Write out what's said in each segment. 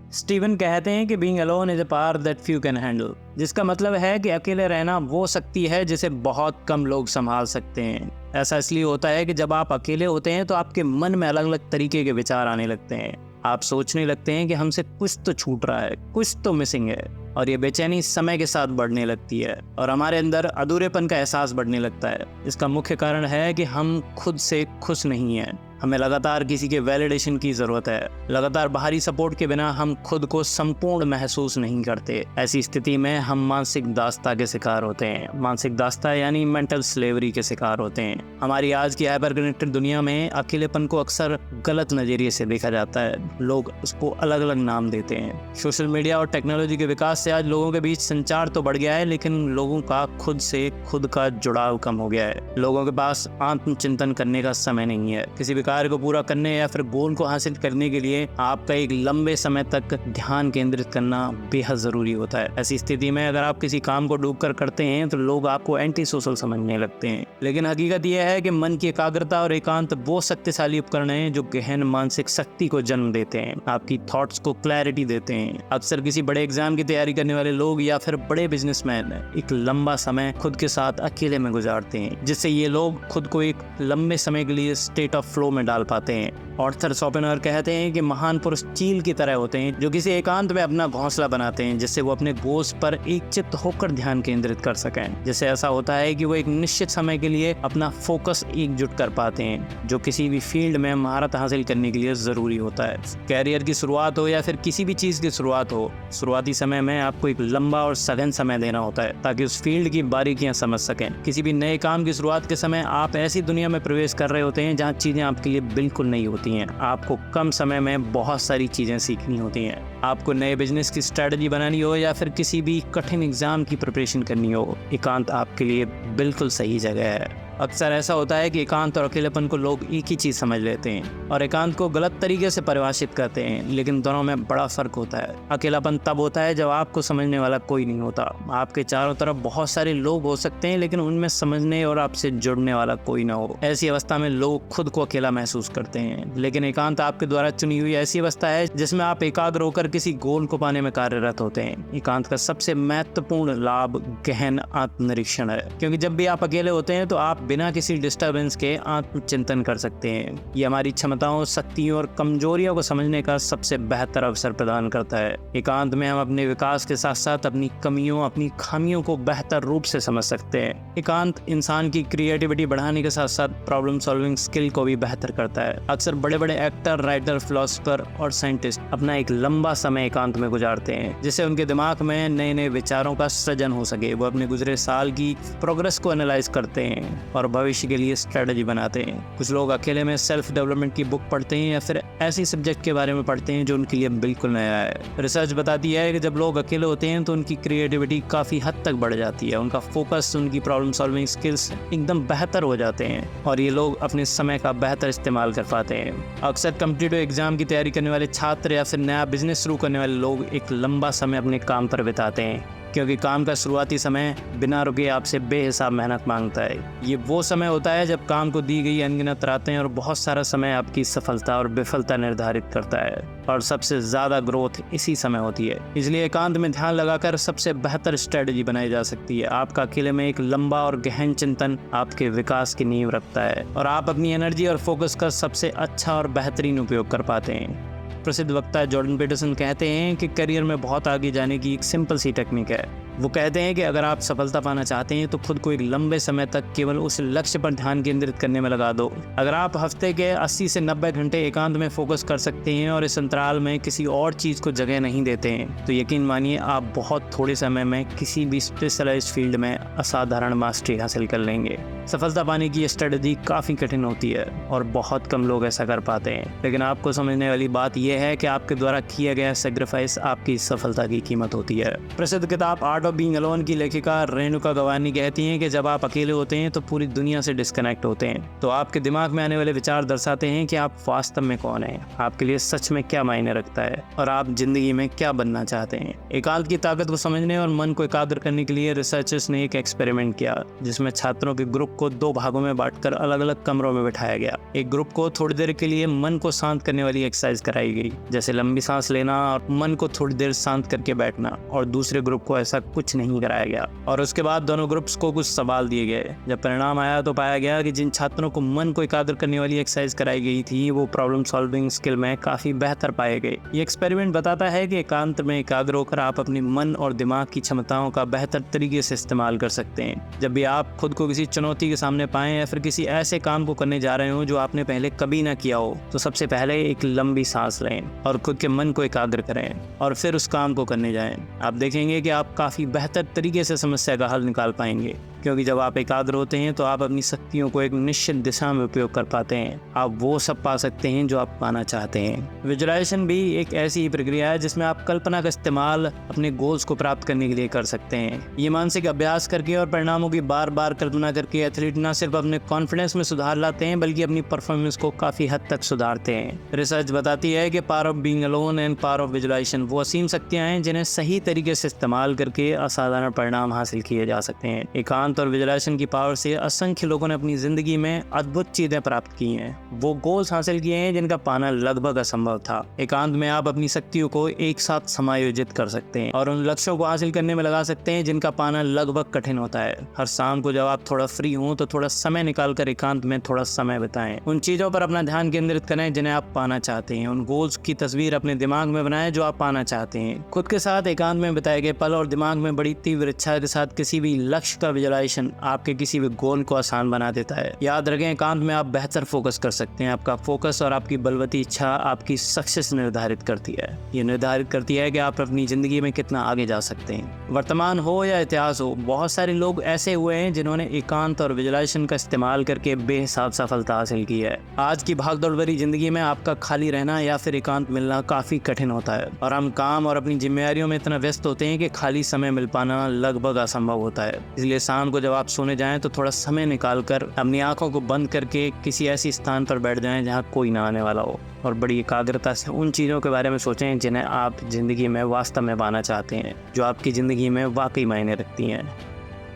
Steven कहते हैं कि being alone is a power that few can handle, जिसका मतलब है कि अकेले रहना वो शक्ति है जिसे बहुत कम लोग संभाल सकते हैं। ऐसा इसलिए होता है कि जब आप अकेले होते हैं तो आपके मन में अलग अलग तरीके के विचार आने लगते हैं। आप सोचने लगते हैं कि हमसे कुछ तो छूट रहा है, कुछ तो मिसिंग है, और ये बेचैनी समय के साथ बढ़ने लगती है और हमारे अंदर अधूरेपन का एहसास बढ़ने लगता है। इसका मुख्य कारण है कि हम खुद से खुश नहीं हैं। हमें लगातार किसी के वैलिडेशन की ज़रूरत है। लगातार बाहरी सपोर्ट के बिना हम खुद को संपूर्ण महसूस नहीं करते। ऐसी स्थिति में हम मानसिक दास्ता के शिकार होते हैं। मानसिक दास्ता यानी मेंटल स्लेवरी के शिकार होते हैं। हमारी आज की हाइपर कनेक्टेड दुनिया में अकेलेपन को अक्सर गलत नज़रिए से देखा जाता है। लोग उसको अलग अलग नाम देते हैं। सोशल मीडिया और टेक्नोलॉजी के विकास से आज लोगों के बीच संचार तो बढ़ गया है, लेकिन लोगों का खुद से खुद का जुड़ाव कम हो गया है। लोगों के पास आत्मचिंतन करने का समय नहीं है। किसी भी कार्य को पूरा करने या फिर गोल को हासिल करने के लिए आपका एक लंबे समय तक ध्यान केंद्रित करना बेहद जरूरी होता है। ऐसी स्थिति में अगर आप किसी काम को डूबकर करते हैं तो लोग आपको एंटी सोशल समझने लगते हैं, लेकिन हकीकत यह है कि मन की एकाग्रता और एकांत वो शक्तिशाली उपकरण हैं जो गहन मानसिक शक्ति को जन्म देते हैं, आपकी थॉट्स को क्लैरिटी देते हैं। अक्सर किसी बड़े एग्जाम की तैयारी करने वाले लोग या फिर बड़े बिजनेसमैन एक लंबा समय खुद के साथ अकेले में गुजारते हैं, जिससे ये लोग खुद को एक लंबे समय के लिए स्टेट ऑफ फ्लो में डाल पाते हैं। ऑर्थर शोपेनहॉर कहते हैं कि महान पुरुष चील की तरह होते हैं जो किसी एकांत में अपना घोंसला बनाते हैं, जिससे वो अपने गोल्स पर एकचित्त होकर ध्यान केंद्रित कर सकें। जिससे ऐसा होता है कि वो एक निश्चित समय के लिए अपना फोकस एकजुट कर पाते हैं, जो किसी भी फील्ड में महारत हासिल करने के लिए जरूरी होता है। कैरियर की शुरुआत हो या फिर किसी भी चीज की शुरुआत हो, शुरुआती समय में आपको एक लंबा और सघन समय देना होता है ताकि उस फील्ड की बारीकियां समझ सकें। किसी भी नए काम की शुरुआत के समय आप ऐसी दुनिया में प्रवेश कर रहे होते हैं जहाँ चीजें आपके लिए बिल्कुल नई होती हैं। आपको कम समय में बहुत सारी चीजें सीखनी होती हैं। आपको नए बिजनेस की स्ट्रेटजी बनानी हो या फिर किसी भी कठिन एग्जाम की प्रिपरेशन करनी हो, एकांत आपके लिए बिल्कुल सही जगह है। अक्सर ऐसा होता है कि एकांत और अकेलेपन को लोग एक ही चीज़ समझ लेते हैं और एकांत को गलत तरीके से परिभाषित करते हैं, लेकिन दोनों में बड़ा फर्क होता है। अकेलापन तब होता है जब आपको समझने वाला कोई नहीं होता। आपके चारों तरफ बहुत सारे लोग हो सकते हैं, लेकिन उनमें समझने और आपसे जुड़ने वाला कोई ना हो। ऐसी अवस्था में लोग खुद को अकेला महसूस करते हैं, लेकिन एकांत आपके द्वारा चुनी हुई ऐसी अवस्था है जिसमें आप एकाग्र होकर किसी गोल को पाने में कार्यरत होते हैं। एकांत का सबसे महत्वपूर्ण लाभ गहन आत्मनिरीक्षण है, क्योंकि जब भी आप अकेले होते हैं तो आप बिना किसी डिस्टरबेंस के आत्मचिंतन कर सकते हैं। ये हमारी क्षमताओं, शक्तियों और कमजोरियों को समझने का सबसे बेहतर अवसर प्रदान करता है। एकांत में हम अपने विकास के साथ साथ अपनी कमियों, अपनी खामियों को बेहतर रूप से समझ सकते हैं। एकांत इंसान की क्रिएटिविटी बढ़ाने के साथ साथ प्रॉब्लम सॉल्विंग स्किल को भी बेहतर करता है। अक्सर बड़े बड़े एक्टर, राइटर, फिलोसोफर और साइंटिस्ट अपना एक लंबा समय एकांत में गुजारते हैं, जिससे उनके दिमाग में नए नए विचारों का सृजन हो सके। वो अपने गुजरे साल की प्रोग्रेस को एनालाइज करते हैं और भविष्य के लिए स्ट्रेटजी बनाते हैं। कुछ लोग अकेले में सेल्फ डेवलपमेंट की बुक पढ़ते हैं या फिर ऐसी सब्जेक्ट के बारे में पढ़ते हैं जो उनके लिए बिल्कुल नया है। रिसर्च बताती है कि जब लोग अकेले होते हैं तो उनकी क्रिएटिविटी काफी हद तक बढ़ जाती है, उनका फोकस, उनकी प्रॉब्लम सॉल्विंग स्किल्स एकदम बेहतर हो जाते हैं और ये लोग अपने समय का बेहतर इस्तेमाल कर पाते हैं। अक्सर कॉम्पिटिटिव एग्जाम की तैयारी करने वाले छात्र या फिर नया बिजनेस शुरू करने वाले लोग एक लंबा समय अपने काम पर बिताते हैं, क्योंकि काम का शुरुआती समय बिना रुके आपसे बेहिसाब मेहनत मांगता है। ये वो समय होता है जब काम को दी गई अनगिनत रातें और बहुत सारा समय आपकी सफलता और विफलता निर्धारित करता है, और सबसे ज़्यादा ग्रोथ इसी समय होती है। इसलिए एकांत में ध्यान लगाकर सबसे बेहतर स्ट्रेटजी बनाई जा सकती है। आपका अकेले में एक लंबा और गहन चिंतन आपके विकास की नींव रखता है और आप अपनी एनर्जी और फोकस का सबसे अच्छा और बेहतरीन उपयोग कर पाते हैं। प्रसिद्ध वक्ता जॉर्डन पीटरसन कहते हैं कि करियर में बहुत आगे जाने की एक सिंपल सी टेक्निक है। वो कहते हैं कि अगर आप सफलता पाना चाहते हैं तो खुद को एक लंबे समय तक केवल उस लक्ष्य पर ध्यान केंद्रित करने में लगा दो। अगर आप हफ्ते के 80 से 90 घंटे एकांत में फोकस कर सकते हैं और इस अंतराल में किसी और चीज़ को जगह नहीं देते हैं, तो यकीन मानिए आप बहुत थोड़े समय में किसी भी स्पेशलाइज्ड फील्ड में असाधारण मास्टरी हासिल कर लेंगे। सफलता पाने की ये स्ट्रेटजी काफ़ी कठिन होती है और बहुत कम लोग ऐसा कर पाते हैं, लेकिन आपको समझने वाली बात यह है कि आपके द्वारा किया गया सेक्रीफाइस आपकी सफलता की कीमत होती है। प्रसिद्ध किताब आर्ट ऑफ बीइंग अलोन की लेखिका रेणुका गवानी कहती हैं कि जब आप अकेले होते हैं तो पूरी दुनिया से डिस्कनेक्ट होते हैं। तो आपके दिमाग में आने वाले विचार दर्शाते हैं कि आप वास्तव में कौन हैं, आपके लिए सच में क्या मायने रखता है और आप जिंदगी में क्या बनना चाहते हैं। एकांत की ताकत को समझने और मन को एकाग्र करने के लिए रिसर्चर्स ने एक एक्सपेरिमेंट किया जिसमें छात्रों के ग्रुप को 2 भागों में बांटकर अलग अलग कमरों में बिठाया गया। एक ग्रुप को थोड़ी देर के लिए मन को शांत करने वाली एक्सरसाइज कराई गई, जैसे लंबी सांस लेना और मन को थोड़ी देर शांत करके बैठना, और दूसरे ग्रुप को ऐसा कुछ नहीं कराया गया। और उसके बाद दोनों ग्रुप्स को कुछ सवाल दिए गए। जब परिणाम आया तो पाया गया कि जिन छात्रों को मन को एकाग्र करने वाली एक्सरसाइज कराई गई थी वो प्रॉब्लम सॉल्विंग स्किल में काफी बेहतर पाए गए। ये एक्सपेरिमेंट बताता है कि एकांत में एकाग्र होकर आप अपने मन और दिमाग की क्षमताओं का बेहतर तरीके से इस्तेमाल कर सकते हैं। जब भी आप खुद को किसी चुनौती के सामने पाएं या फिर किसी ऐसे काम को करने जा रहे हो जो आपने पहले कभी ना किया हो, तो सबसे पहले एक लंबी सांस लें और खुद के मन को एकाग्र करें और फिर उस काम को करने जाएं। आप देखेंगे कि आप काफी बेहतर तरीके से समस्या का हल निकाल पाएंगे, क्योंकि जब आप एकाग्र होते हैं तो आप अपनी शक्तियों को एक निश्चित दिशा में उपयोग कर पाते हैं। आप वो सब पा सकते हैं जो आप पाना चाहते हैं। विजुअलाइजेशन भी एक ऐसी ही प्रक्रिया है जिसमें आप कल्पना का इस्तेमाल अपने गोल्स को प्राप्त करने के लिए कर सकते हैं। ये मानसिक अभ्यास करके और परिणामों की बार बार कल्पना करके एथलीट न सिर्फ अपने कॉन्फिडेंस में सुधार लाते हैं बल्कि अपनी परफॉर्मेंस को काफी हद तक सुधारते हैं। रिसर्च बताती है कि power of being alone and power of visualisation वो असीम शक्तियां हैं जिन्हें सही तरीके से इस्तेमाल करके असाधारण परिणाम हासिल किए जा सकते हैं। एकांत और विजुअलाइजेशन की पावर से असंख्य लोगों ने अपनी जिंदगी में अद्भुत चीजें प्राप्त की हैं। वो गोल्स हासिल किए हैं जिनका पाना लगभग असंभव था। एकांत में आप अपनी शक्तियों को एक साथ समायोजित कर सकते हैं और उन लक्ष्यों को हासिल करने में लगा सकते हैं जिनका पाना लगभग कठिन होता है। हर शाम को जब आप थोड़ा फ्री हों तो थोड़ा समय निकालकर एकांत में थोड़ा समय बिताएं। उन चीजों पर अपना ध्यान केंद्रित करें जिन्हें आप पाना चाहते हैं। उन गोल्स की तस्वीर अपने दिमाग में बनाएं जो आप पाना चाहते हैं। खुद के साथ एकांत में बिताए गए पल और दिमाग में बड़ी तीव्र इच्छा के साथ किसी भी लक्ष्य का विजुअलाइजेशन आपके किसी भी गोल को आसान बना देता है। याद रखें, एकांत में आप बेहतर फोकस कर सकते हैं। आपका फोकस और आपकी बलवती इच्छा आपकी सक्सेस निर्धारित करती है। ये निर्धारित करती है कि आप अपनी जिंदगी में कितना आगे जा सकते हैं। वर्तमान हो या इतिहास हो, बहुत सारे लोग ऐसे हुए हैं जिन्होंने एकांत और विजुअलाइजेशन का इस्तेमाल करके बेहिसाब सफलता हासिल की है। आज की भागदौड़ भरी जिंदगी में आपका खाली रहना या फिर एकांत मिलना काफी कठिन होता है और हम काम और अपनी जिम्मेदारियों में इतना व्यस्त होते हैं कि खाली समय मिल पाना लगभग असंभव होता है। इसलिए शाम को जब आप सोने जाएं तो थोड़ा समय निकालकर अपनी आंखों को बंद करके किसी ऐसी स्थान पर बैठ जाएं जहां कोई ना आने वाला हो और बड़ी एकाग्रता से उन चीज़ों के बारे में सोचें जिन्हें आप जिंदगी में वास्तव में पाना चाहते हैं, जो आपकी ज़िंदगी में वाकई मायने रखती हैं।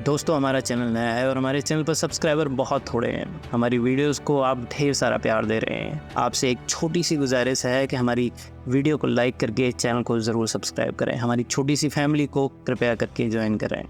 दोस्तों, हमारा चैनल नया है और हमारे चैनल पर सब्सक्राइबर बहुत थोड़े हैं। हमारी वीडियोस को आप ढेर सारा प्यार दे रहे हैं। आपसे एक छोटी सी गुजारिश है कि हमारी वीडियो को लाइक करके चैनल को ज़रूर सब्सक्राइब करें। हमारी छोटी सी फैमिली को कृपया करके ज्वाइन करें।